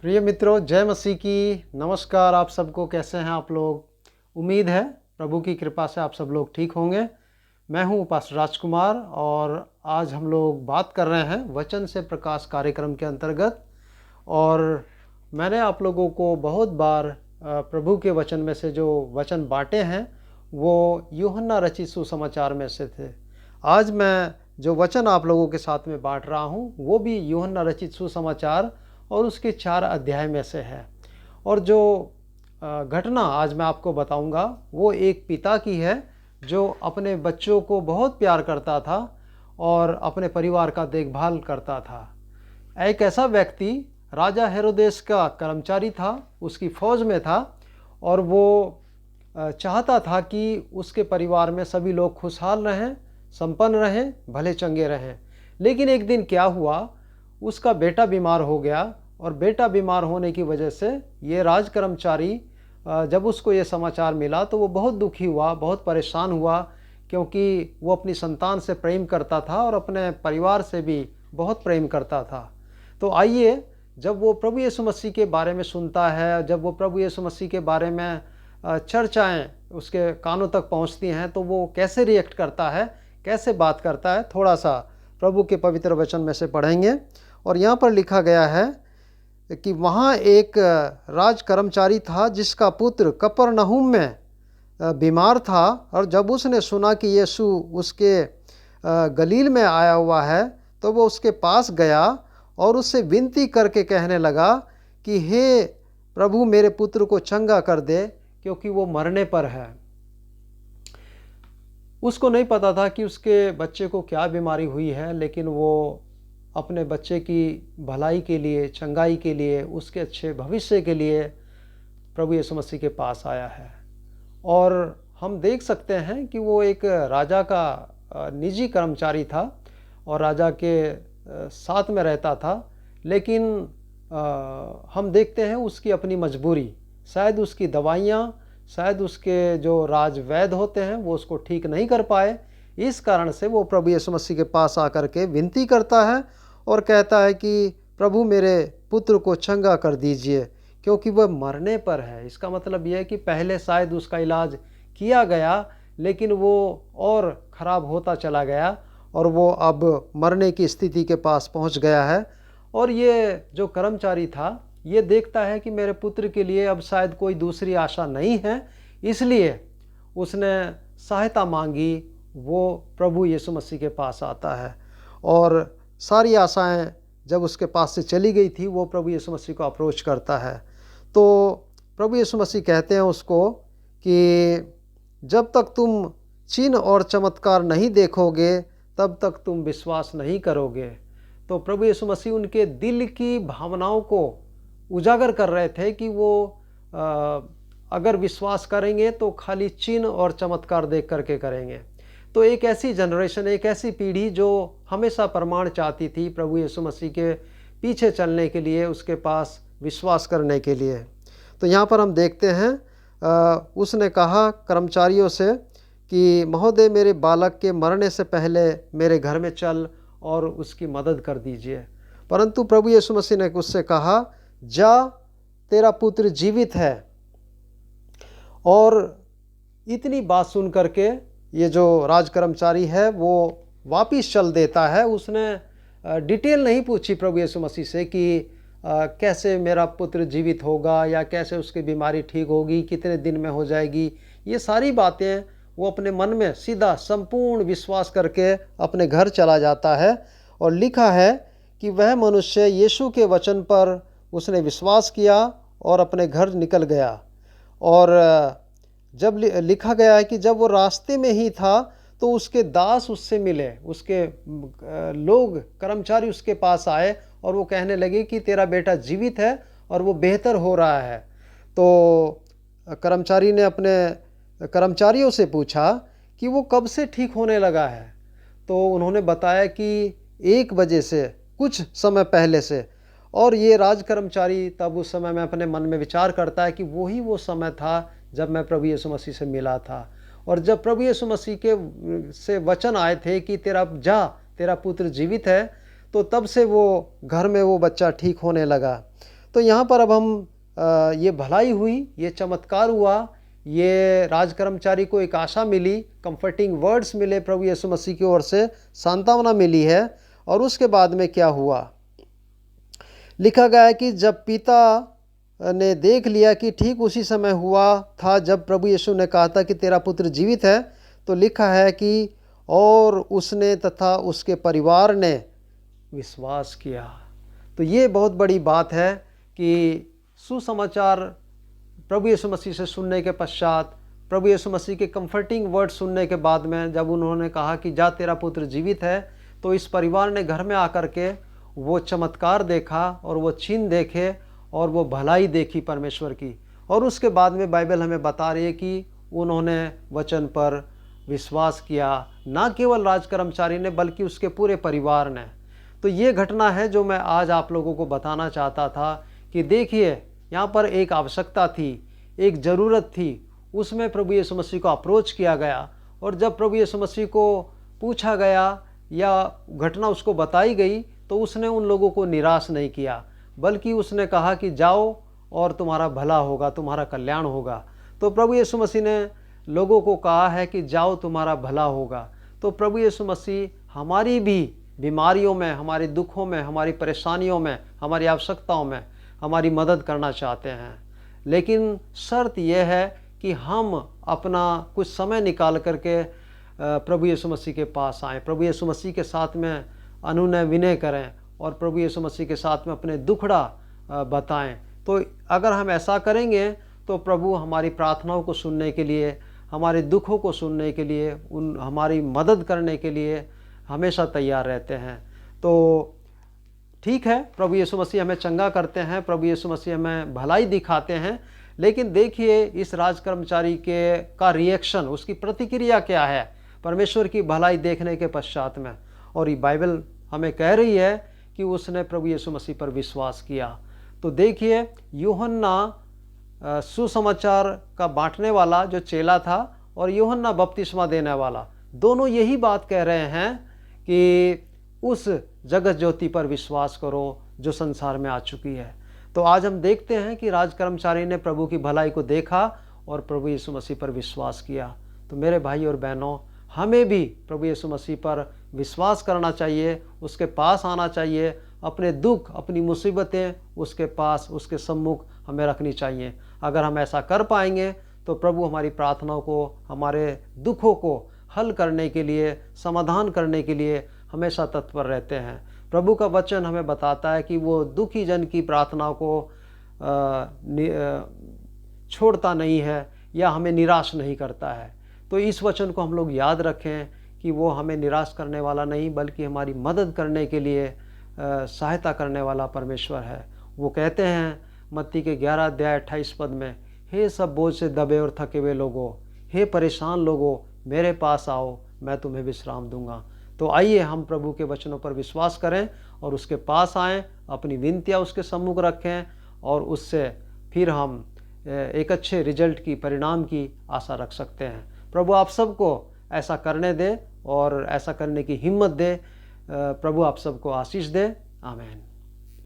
प्रिय मित्रों, जय मसीह की। नमस्कार। आप सबको कैसे हैं आप लोग? उम्मीद है प्रभु की कृपा से आप सब लोग ठीक होंगे। मैं हूं पास्टर राजकुमार और आज हम लोग बात कर रहे हैं वचन से प्रकाश कार्यक्रम के अंतर्गत। और मैंने आप लोगों को बहुत बार प्रभु के वचन में से जो वचन बांटे हैं वो यूहन्ना रचित सुसमाचार में से थे। आज मैं जो वचन आप लोगों के साथ में बांट रहा हूं वो भी यूहन्ना रचित सुसमाचार और उसके 4 अध्याय में से है। और जो घटना आज मैं आपको बताऊंगा वो एक पिता की है जो अपने बच्चों को बहुत प्यार करता था और अपने परिवार का देखभाल करता था। एक ऐसा व्यक्ति राजा हेरोदेस का कर्मचारी था, उसकी फौज में था और वो चाहता था कि उसके परिवार में सभी लोग खुशहाल रहें, संपन्न रहें, भले चंगे रहें। लेकिन एक दिन क्या हुआ, उसका बेटा बीमार हो गया और बेटा बीमार होने की वजह से ये राज कर्मचारी जब उसको ये समाचार मिला तो वो बहुत दुखी हुआ, बहुत परेशान हुआ, क्योंकि वो अपनी संतान से प्रेम करता था और अपने परिवार से भी बहुत प्रेम करता था। तो आइए, जब वो प्रभु यीशु मसीह के बारे में सुनता है, जब वो प्रभु यीशु मसीह के बारे में चर्चाएं उसके कानों तक पहुंचती हैं, तो वो कैसे रिएक्ट करता है, कैसे बात करता है, थोड़ा सा प्रभु के पवित्र वचन में से पढ़ेंगे। और यहाँ पर लिखा गया है कि वहाँ एक राज कर्मचारी था जिसका पुत्र कफरनहूम में बीमार था, और जब उसने सुना कि यीशु उसके गलील में आया हुआ है तो वो उसके पास गया और उससे विनती करके कहने लगा कि हे प्रभु, मेरे पुत्र को चंगा कर दे, क्योंकि वो मरने पर है। उसको नहीं पता था कि उसके बच्चे को क्या बीमारी हुई है, लेकिन वो अपने बच्चे की भलाई के लिए, चंगाई के लिए, उसके अच्छे भविष्य के लिए प्रभु यीशु मसीह के पास आया है। और हम देख सकते हैं कि वो एक राजा का निजी कर्मचारी था और राजा के साथ में रहता था, लेकिन हम देखते हैं उसकी अपनी मजबूरी, शायद उसकी दवाइयाँ, शायद उसके जो राज वैद्य होते हैं वो उसको ठीक नहीं कर पाए। इस कारण से वो प्रभु यीशु मसीह के पास आकर के विनती करता है और कहता है कि प्रभु, मेरे पुत्र को चंगा कर दीजिए, क्योंकि वह मरने पर है। इसका मतलब यह है कि पहले शायद उसका इलाज किया गया, लेकिन वो और ख़राब होता चला गया और वो अब मरने की स्थिति के पास पहुंच गया है। और ये जो कर्मचारी था ये देखता है कि मेरे पुत्र के लिए अब शायद कोई दूसरी आशा नहीं है, इसलिए उसने सहायता मांगी। वो प्रभु यीशु मसीह के पास आता है और सारी आशाएं जब उसके पास से चली गई थी, वो प्रभु यीशु मसीह को अप्रोच करता है। तो प्रभु यीशु मसीह कहते हैं उसको कि जब तक तुम चिन्ह और चमत्कार नहीं देखोगे तब तक तुम विश्वास नहीं करोगे। तो प्रभु यीशु मसीह उनके दिल की भावनाओं को उजागर कर रहे थे कि वो अगर विश्वास करेंगे तो खाली चिन्ह और चमत्कार देख करके करेंगे। तो एक ऐसी जनरेशन, एक ऐसी पीढ़ी जो हमेशा प्रमाण चाहती थी प्रभु यीशु मसीह के पीछे चलने के लिए, उसके पास विश्वास करने के लिए। तो यहाँ पर हम देखते हैं उसने कहा कर्मचारियों से कि महोदय, मेरे बालक के मरने से पहले मेरे घर में चल और उसकी मदद कर दीजिए। परंतु प्रभु यीशु मसीह ने उससे कहा, जा, तेरा पुत्र जीवित है। और इतनी बात सुन करके ये जो राज कर्मचारी है वो वापिस चल देता है। उसने डिटेल नहीं पूछी प्रभु यीशु मसीह से कि कैसे मेरा पुत्र जीवित होगा या कैसे उसकी बीमारी ठीक होगी, कितने दिन में हो जाएगी। ये सारी बातें वो अपने मन में सीधा संपूर्ण विश्वास करके अपने घर चला जाता है। और लिखा है कि वह मनुष्य यीशु के वचन पर उसने विश्वास किया और अपने घर निकल गया। और जब लिखा गया है कि जब वो रास्ते में ही था तो उसके दास उससे मिले, उसके लोग, कर्मचारी उसके पास आए और वो कहने लगे कि तेरा बेटा जीवित है और वो बेहतर हो रहा है। तो कर्मचारी ने अपने कर्मचारियों से पूछा कि वो कब से ठीक होने लगा है। तो उन्होंने बताया कि 1 बजे से, कुछ समय पहले से। और ये राज कर्मचारी तब उस समय में अपने मन में विचार करता है कि वही वो समय था जब मैं प्रभु यीशु मसीह से मिला था। और जब प्रभु यीशु मसीह के से वचन आए थे कि तेरा पुत्र जीवित है, तो तब से वो घर में वो बच्चा ठीक होने लगा। तो यहाँ पर अब हम ये भलाई हुई, ये चमत्कार हुआ, ये राजकर्मचारी को एक आशा मिली, कंफर्टिंग वर्ड्स मिले प्रभु यीशु मसीह की ओर से, सांत्वना मिली है। और उसके बाद में क्या हुआ, लिखा गया है कि जब पिता ने देख लिया कि ठीक उसी समय हुआ था जब प्रभु यीशु ने कहा था कि तेरा पुत्र जीवित है, तो लिखा है कि और उसने तथा उसके परिवार ने विश्वास किया। तो ये बहुत बड़ी बात है कि सुसमाचार प्रभु यीशु मसीह से सुनने के पश्चात, प्रभु यीशु मसीह के कंफर्टिंग वर्ड सुनने के बाद में जब उन्होंने कहा कि जा तेरा पुत्र जीवित है, तो इस परिवार ने घर में आकर के वो चमत्कार देखा और वो चिन्ह देखे और वो भलाई देखी परमेश्वर की। और उसके बाद में बाइबल हमें बता रही है कि उन्होंने वचन पर विश्वास किया, ना केवल राजकर्मचारी ने बल्कि उसके पूरे परिवार ने। तो ये घटना है जो मैं आज आप लोगों को बताना चाहता था कि देखिए यहाँ पर एक आवश्यकता थी, एक ज़रूरत थी, उसमें प्रभु यीशु मसीह को अप्रोच किया गया। और जब प्रभु यीशु मसीह को पूछा गया या घटना उसको बताई गई, तो उसने उन लोगों को निराश नहीं किया, बल्कि उसने कहा कि जाओ और तुम्हारा भला होगा, तुम्हारा कल्याण होगा। तो प्रभु यीशु मसीह ने लोगों को कहा है कि जाओ तुम्हारा भला होगा। तो प्रभु यीशु मसीह हमारी भी बीमारियों में, हमारे दुखों में, हमारी परेशानियों में, हमारी आवश्यकताओं में हमारी मदद करना चाहते हैं। लेकिन शर्त यह है कि हम अपना कुछ समय निकाल करके प्रभु यीशु मसीह के पास आएँ, प्रभु यीशु मसीह के साथ में अनुनय विनय करें और प्रभु यीशु मसीह के साथ में अपने दुखड़ा बताएं। तो अगर हम ऐसा करेंगे तो प्रभु हमारी प्रार्थनाओं को सुनने के लिए, हमारे दुखों को सुनने के लिए, हमारी मदद करने के लिए हमेशा तैयार रहते हैं। तो ठीक है, प्रभु यीशु मसीह हमें चंगा करते हैं, प्रभु यीशु मसीह हमें भलाई दिखाते हैं, लेकिन देखिए इस राजकर्मचारी का रिएक्शन, उसकी प्रतिक्रिया क्या है परमेश्वर की भलाई देखने के पश्चात में। और ये बाइबल हमें कह रही है कि उसने प्रभु यीशु मसीह पर विश्वास किया। तो देखिए यूहन्ना सुसमाचार का बांटने वाला जो चेला था और यूहन्ना बपतिस्मा देने वाला, दोनों यही बात कह रहे हैं कि उस जगत ज्योति पर विश्वास करो जो संसार में आ चुकी है। तो आज हम देखते हैं कि राजकर्मचारी ने प्रभु की भलाई को देखा और प्रभु यीशु मसीह पर विश्वास किया। तो मेरे भाई और बहनों, हमें भी प्रभु यीशु मसीह पर विश्वास करना चाहिए, उसके पास आना चाहिए, अपने दुख, अपनी मुसीबतें उसके पास, उसके सम्मुख हमें रखनी चाहिए। अगर हम ऐसा कर पाएंगे तो प्रभु हमारी प्रार्थनाओं को, हमारे दुखों को हल करने के लिए, समाधान करने के लिए हमेशा तत्पर रहते हैं। प्रभु का वचन हमें बताता है कि वो दुखी जन की प्रार्थनाओं को छोड़ता नहीं है या हमें निराश नहीं करता है। तो इस वचन को हम लोग याद रखें कि वो हमें निराश करने वाला नहीं, बल्कि हमारी मदद करने के लिए सहायता करने वाला परमेश्वर है। वो कहते हैं मत्ती के 11 अध्याय 28 पद में, हे सब बोझ से दबे और थके हुए लोगों, हे परेशान लोगों, मेरे पास आओ, मैं तुम्हें विश्राम दूंगा। तो आइए हम प्रभु के वचनों पर विश्वास करें और उसके पास आएँ, अपनी विनतियाँ उसके सम्मुख रखें और उससे फिर हम एक अच्छे रिजल्ट की, परिणाम की आशा रख सकते हैं। प्रभु आप सबको ऐसा करने दे और ऐसा करने की हिम्मत दे। प्रभु आप सबको आशीष दे। आमीन।